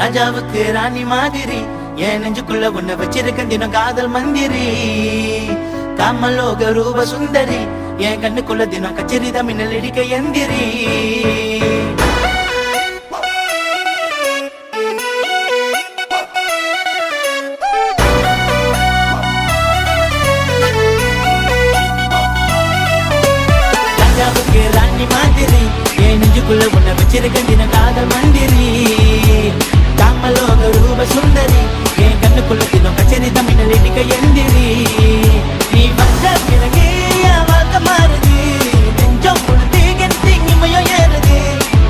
ராஜாவுக்கு ராணி மாதிரி என் நெஞ்சுக்குள்ள உன்னை வச்சிருக்க தினம் காதல் மந்திரி காமலோக ரூப சுந்தரி என் கண்ணுக்குள்ள தினம் கச்சேரி தான் மின்னல் இடிக்க எந்திரி ராஜாவுக்கு ராணி மாதிரி என் நெஞ்சுக்குள்ள உன்னை வச்சிருக்க தினம் காதல் மந்திரி காமலோக ரூப சுந்தரி என் கண்ணுக்குள்ள தினம் கச்சேரி தான் மின்னல் இடிக்க எந்திரி நீ வந்த பிறகு என் வாழ்க்கை மாறுது நெஞ்சம் பொழுது கெட்டி இமையும் ஏறுது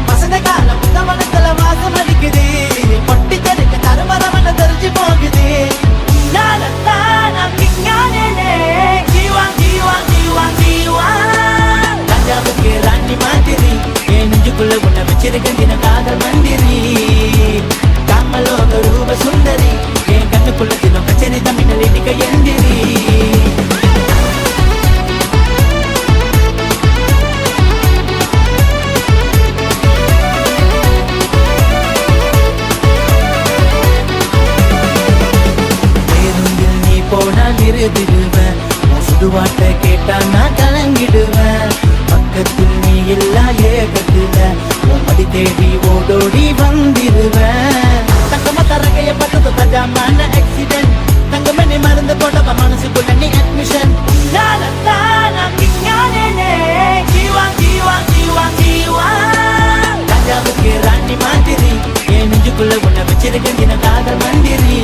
வசந்த கால புத்தமனத்துல வாசம் அடிக்குது பொட்டி தெருக்க தருமரமன தெரிஞ்சு போகுது ராஜாவுக்கு ராணி மாதிரி என் நெஞ்சுக்குள்ள உன்னை வச்சிருக்க தினம் காதல் மந்திரி காமலோக ரூப சுந்தரி என் கண்ணுக்குள்ள தினம் கச்சேரி தான் மின்னல் இடிக்க எந்திரி பேருந்தில் நீ போனா நிறுத்திடுவேன் சுடுவாட்ட கேட்டா நான் கலங்கிடுவேன் பக்கத்தில் நீ எல்லா ஏகத்துல மடி தேடி ஓடோடி வந்திருவேன் தங்கம தரகைய பட்டது தஜாமான ஆக்சிடென்ட் தங்கமணி மருந்து போட்டவ மனசுக்குள்ள நீ அட்மிஷன் ராஜாவுக்கு ராணி மாதிரி என் நெஞ்சுக்குள்ள உன்னை வச்சிருக்க தினம் காதல் மந்திரி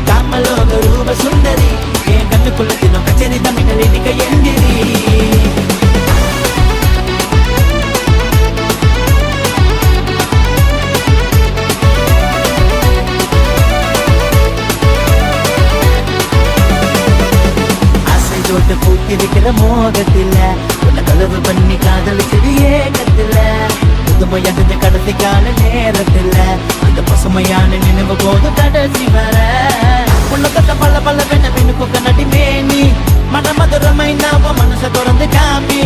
காமலோக ரூப சுந்தரி என் கண்ணுக்குள்ள தினம் கச்சேரி தான் மின்னல் இடிக்க எந்திரி பூத்திருக்கிற மோகத்தில உன்னை கலவு பண்ணி காதலிச்சது ஏகத்துல புதுமையான கடைசி கால நேரத்துல அந்த பசுமையான நினைவு போது கடைசி வர உன்னை கட்ட பல பல பெண்ண பெண்ணுக்கு கண்ணடி மேனி மன மதுரமை நாவ மனச தொடர்ந்து காமி